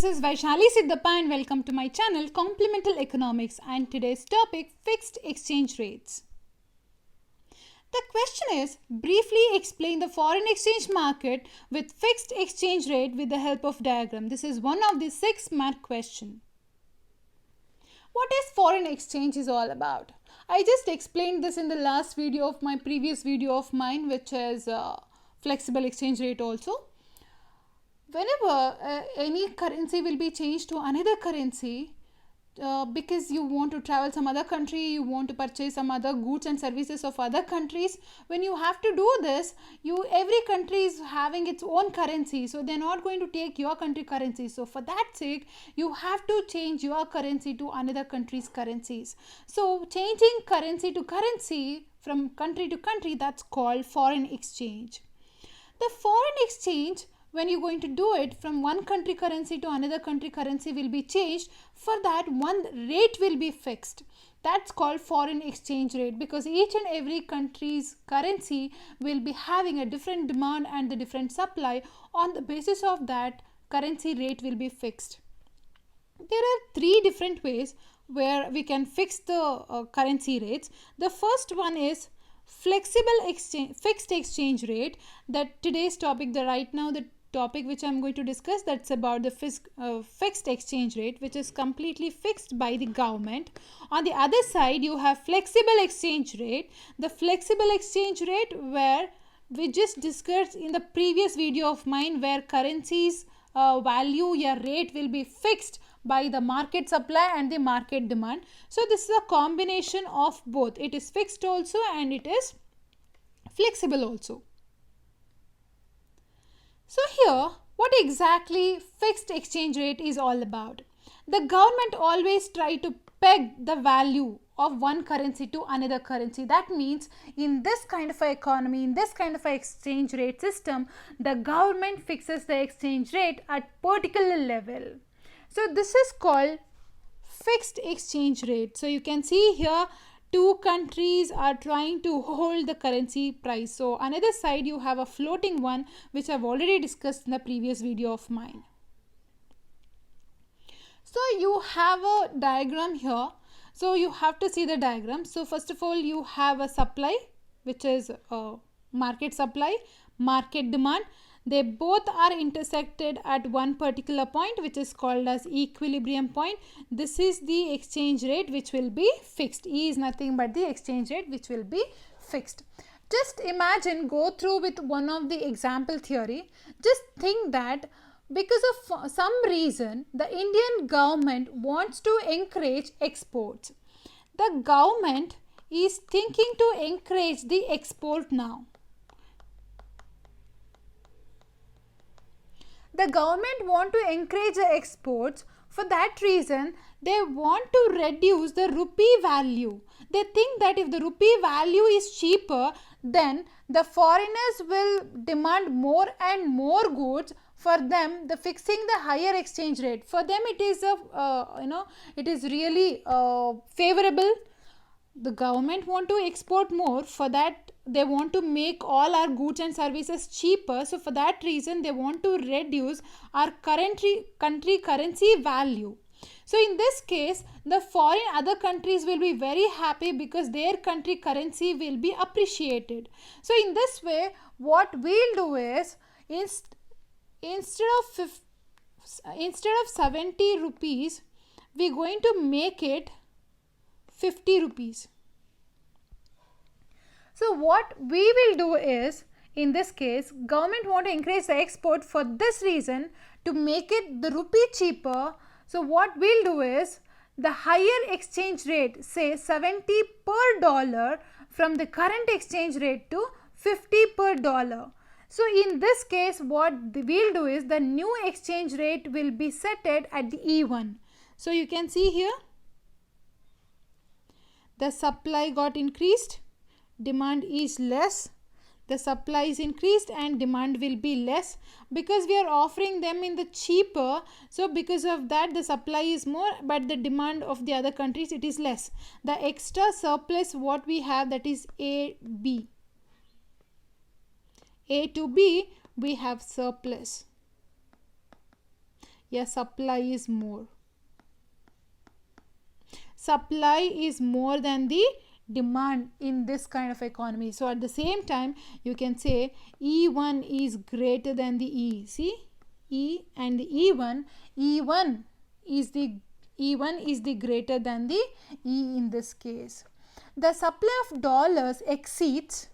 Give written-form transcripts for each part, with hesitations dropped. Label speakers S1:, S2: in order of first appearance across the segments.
S1: This is Vaishali Siddhappa and welcome to my channel Complemental Economics, and today's topic fixed exchange rates. The question is, briefly explain the foreign exchange market with fixed exchange rate with the help of diagram. This is one of the 6-mark question. What is foreign exchange is all about? I just explained this in the last video of my previous video of mine, which is flexible exchange rate also. Whenever any currency will be changed to another currency, because you want to travel some other country, you want to purchase some other goods and services of other countries, when you have to do this, every country is having its own currency, so they're not going to take your country currency. So for that sake, you have to change your currency to another country's currencies. So changing currency to currency from country to country, that's called foreign exchange. The foreign exchange, when you're going to do it from one country currency to another country currency will be changed. For that, one rate will be fixed. That's called foreign exchange rate, because each and every country's currency will be having a different demand and the different supply. On the basis of that, currency rate will be fixed. There are 3 different ways where we can fix the currency rates. The first one is fixed exchange rate. That today's topic, the topic which I'm going to discuss, that's about the fixed exchange rate, which is completely fixed by the government. On the other side, you have flexible exchange rate. The flexible exchange rate, where we just discussed in the previous video of mine, where currencies value, your rate will be fixed by the market supply and the market demand. So this is a combination of both. It is fixed also and it is flexible also. So here, what exactly fixed exchange rate is all about? The government always try to peg the value of one currency to another currency. That means in this kind of a economy, in this kind of a exchange rate system, the government fixes the exchange rate at particular level. So this is called fixed exchange rate. So you can see here, 2 countries are trying to hold the currency price. So another side, you have a floating one, which I've already discussed in the previous video of mine. So you have a diagram here. So you have to see the diagram. So first of all, you have a supply, which is market supply, market demand. They both are intersected at one particular point, which is called as equilibrium point. This is the exchange rate which will be fixed. E is nothing but the exchange rate which will be fixed. Just imagine, go through with one of the example theory. Just think that because of some reason, the Indian government wants to encourage exports. The government is thinking to encourage the export now. The government want to encourage the exports. For that reason, they want to reduce the rupee value. They think that if the rupee value is cheaper, then the foreigners will demand more and more goods. For them, the fixing the higher exchange rate, for them it is it is really favorable. The government want to export more. For that, they want to make all our goods and services cheaper. So for that reason, they want to reduce our country currency value. So in this case, the foreign other countries will be very happy because their country currency will be appreciated. So in this way, what we'll do is, instead of 70 rupees, we're going to make it 50 rupees. So what we will do is, in this case, government want to increase the export. For this reason, to make it the rupee cheaper, so what we'll do is, the higher exchange rate, say 70 per dollar, from the current exchange rate to 50 per dollar. So in this case, what we'll do is, the new exchange rate will be set at the E1. So you can see here, the supply got increased, demand is less. The supply is increased and demand will be less, because we are offering them in the cheaper. So because of that, the supply is more, but the demand of the other countries, it is less. The extra surplus what we have, that is AB. A to B, we have surplus. Yeah, supply is more. Supply is more than the demand in this kind of economy. So at the same time, you can say E1 is greater than the E. See, E and the E1 is the E1 is the greater than the E in this case. The supply of dollars exceeds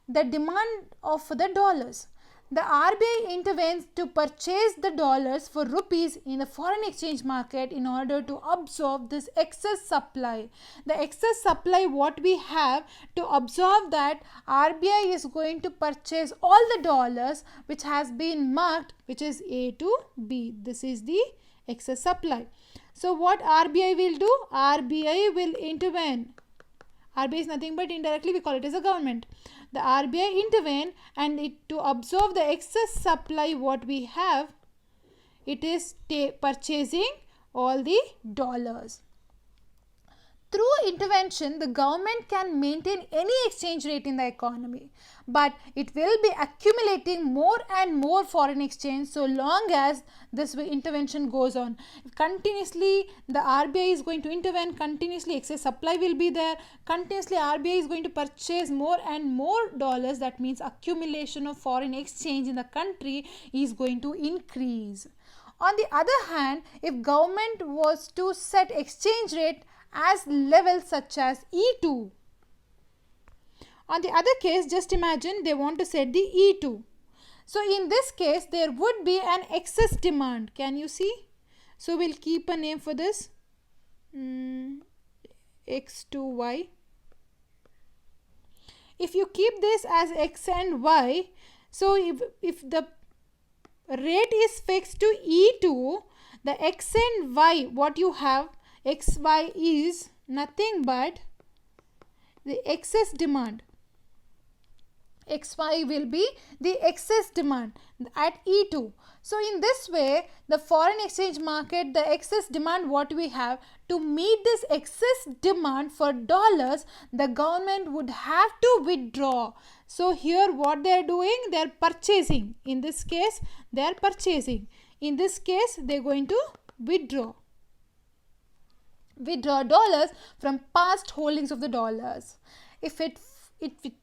S1: the demand of the dollars. The RBI intervenes to purchase the dollars for rupees in the foreign exchange market in order to absorb this excess supply. The excess supply what we have, to absorb that, RBI is going to purchase all the dollars which has been marked, which is A to B. This is the excess supply. So what RBI will do? RBI will intervene. RBI is nothing but indirectly we call it as a government. The RBI intervene and to absorb the excess supply what we have, it is purchasing all the dollars. Through intervention, the government can maintain any exchange rate in the economy, but it will be accumulating more and more foreign exchange so long as this intervention goes on. Continuously, the RBI is going to intervene, continuously excess supply will be there, continuously RBI is going to purchase more and more dollars. That means accumulation of foreign exchange in the country is going to increase. On the other hand, if government was to set exchange rate as levels such as E2. On the other case, just imagine they want to set the E2. So in this case, there would be an excess demand. Can you see? So we'll keep a name for this. X2Y. If you keep this as X and Y, so if the rate is fixed to E2, the X and Y, what you have, XY is nothing but the excess demand. XY will be the excess demand at E2. So in this way, the foreign exchange market, the excess demand what we have, to meet this excess demand for dollars, the government would have to withdraw. So here what they are doing, they are purchasing. In this case, they are purchasing. In this case, they are going to withdraw dollars from past holdings of the dollars. If it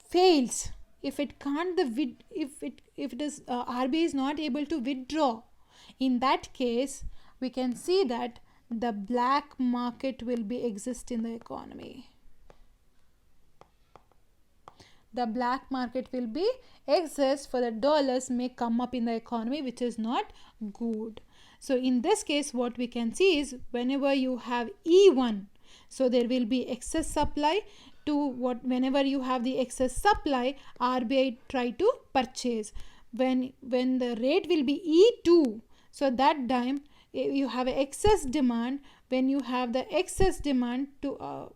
S1: fails, if it can't if it is RBI is not able to withdraw, in that case we can see that the black market will be exist in the economy. The black market will be exist for the dollars may come up in the economy, which is not good. So in this case, what we can see is whenever you have E1, so there will be excess supply. Whenever you have the excess supply, RBI try to purchase. When the rate will be E2, so that time you have excess demand. When you have the excess demand, to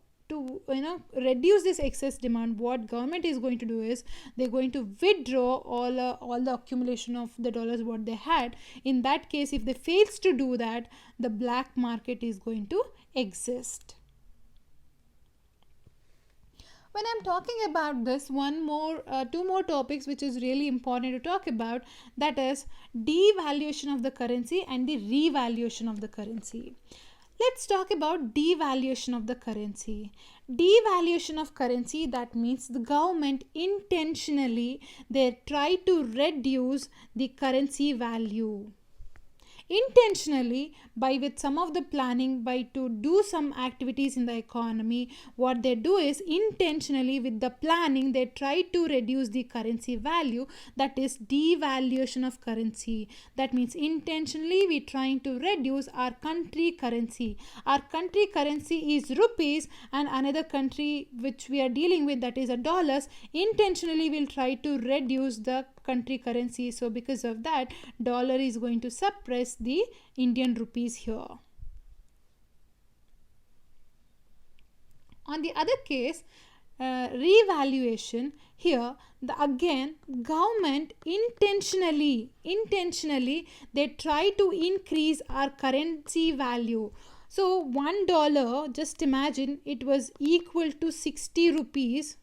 S1: reduce this excess demand, what government is going to do is they're going to withdraw all the accumulation of the dollars what they had. In that case, if they fails to do that, the black market is going to exist. When I'm talking about this, two more topics which is really important to talk about, that is devaluation of the currency and the revaluation of the currency. Let's talk about devaluation of the currency. Devaluation of currency, that means the government intentionally they try to reduce the currency value. Intentionally, with some of the planning, by to do some activities in the economy, what they do is intentionally with the planning they try to reduce the currency value. That is devaluation of currency. That means intentionally we trying to reduce our country currency. Our country currency is rupees, and another country which we are dealing with, that is a dollars, intentionally will try to reduce the country currency. So because of that, dollar is going to suppress the Indian rupees here. On the other case, revaluation, here again government intentionally they try to increase our currency value. So $1, just imagine, it was equal to 60 rupees.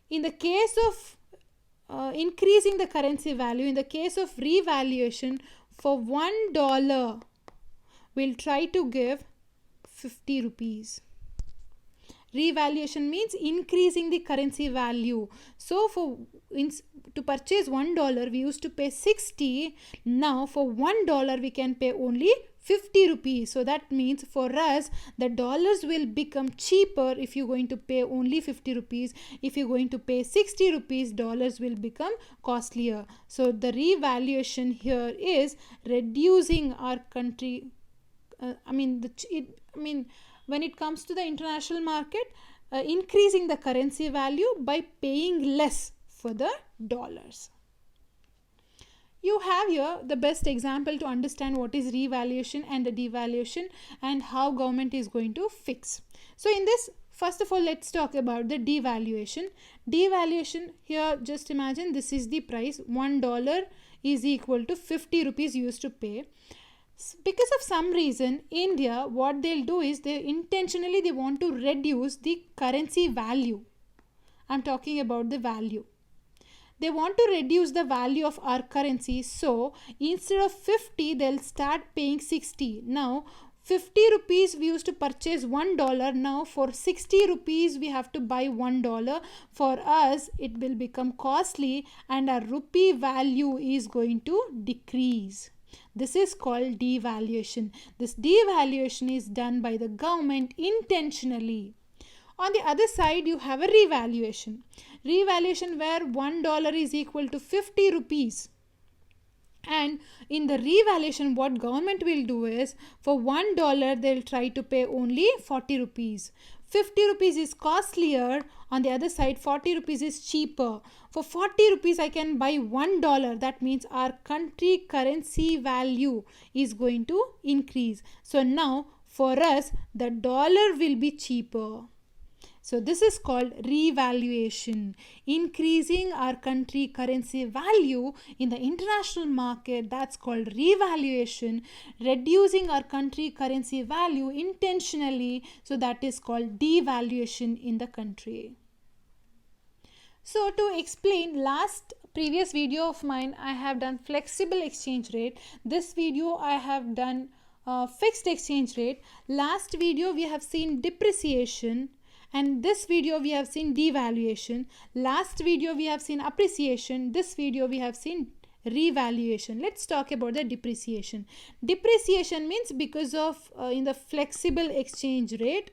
S1: In the case of increasing the currency value, in the case of revaluation, for $1 we'll try to give 50 rupees. Revaluation means increasing the currency value. So to purchase $1 we used to pay 60. Now for $1 we can pay only 50 rupees. So that means for us the dollars will become cheaper if you're going to pay only 50 rupees. If you're going to pay 60 rupees, dollars will become costlier. So the revaluation here is reducing our country. When it comes to the international market, increasing the currency value by paying less for the dollars. You have here the best example to understand what is revaluation and the devaluation and how government is going to fix. So in this, first of all, let's talk about the devaluation. Devaluation, here just imagine this is the price. $1 is equal to 50 rupees you used to pay. Because of some reason, India, what they'll do is they want to reduce the currency value. I'm talking about the value. They want to reduce the value of our currency. So instead of 50, they'll start paying 60. Now 50 rupees we used to purchase $1. Now for 60 rupees we have to buy $1. For us it will become costly and our rupee value is going to decrease. This is called devaluation. This devaluation is done by the government intentionally. On the other side, you have a revaluation. Revaluation where $1 is equal to 50 rupees. And in the revaluation, what government will do is, for $1, they'll try to pay only 40 rupees. 50 rupees is costlier. On the other side, 40 rupees is cheaper. For 40 rupees, I can buy $1. That means our country currency value is going to increase. So now, for us, the dollar will be cheaper. So this is called revaluation, increasing our country currency value in the international market. That's called revaluation, reducing our country currency value intentionally. So that is called devaluation in the country. So to explain, previous video of mine, I have done flexible exchange rate. This video I have done fixed exchange rate. Last video we have seen depreciation. And this video we have seen devaluation. Last video we have seen appreciation. This video we have seen revaluation. Let's talk about the depreciation. Depreciation means because of in the flexible exchange rate,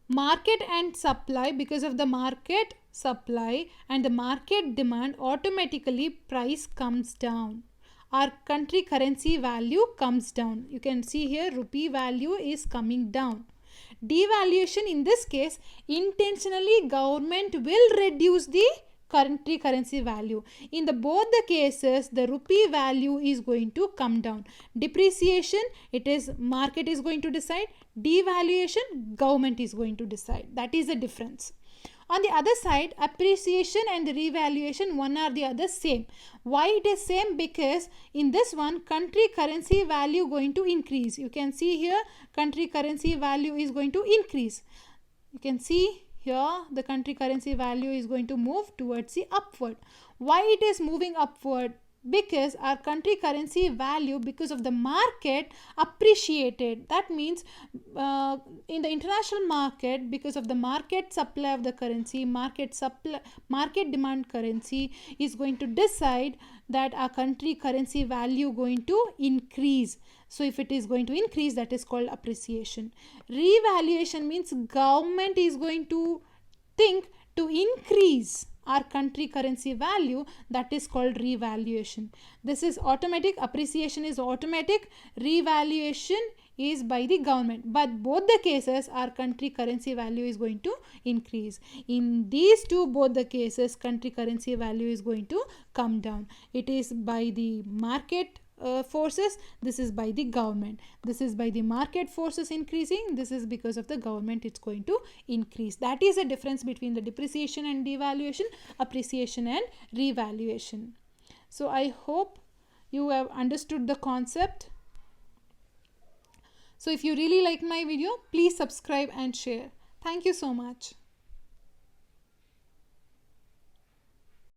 S1: market and supply, because of the market supply and the market demand, automatically price comes down. Our country currency value comes down. You can see here rupee value is coming down. Devaluation, in this case, intentionally government will reduce the country currency value. In both the cases, the rupee value is going to come down. Depreciation, it is market is going to decide. Devaluation, government is going to decide. That is the difference. On the other side, appreciation and revaluation, one are the other same. Why it is same? Because in this one, country currency value going to increase. You can see here, country currency value is going to increase. You can see here, the country currency value is going to move towards the upward. Why it is moving upward? Because our country currency value, because of the market, appreciated. That means in the international market, because of the market supply of the currency, market demand currency is going to decide that our country currency value going to increase. So if it is going to increase, that is called appreciation. Revaluation means government is going to think to increase our country currency value. That is called revaluation. This is automatic. Appreciation is automatic. Revaluation is by the government. But both the cases, our country currency value is going to increase. In these two, both the cases, country currency value is going to come down. It is by the market forces. This is by the government. This is by the market forces increasing. This is because of the government, it's going to increase. That is the difference between the depreciation and devaluation, appreciation and revaluation. So I hope you have understood the concept. So if you really like my video, please subscribe and share. Thank you so much.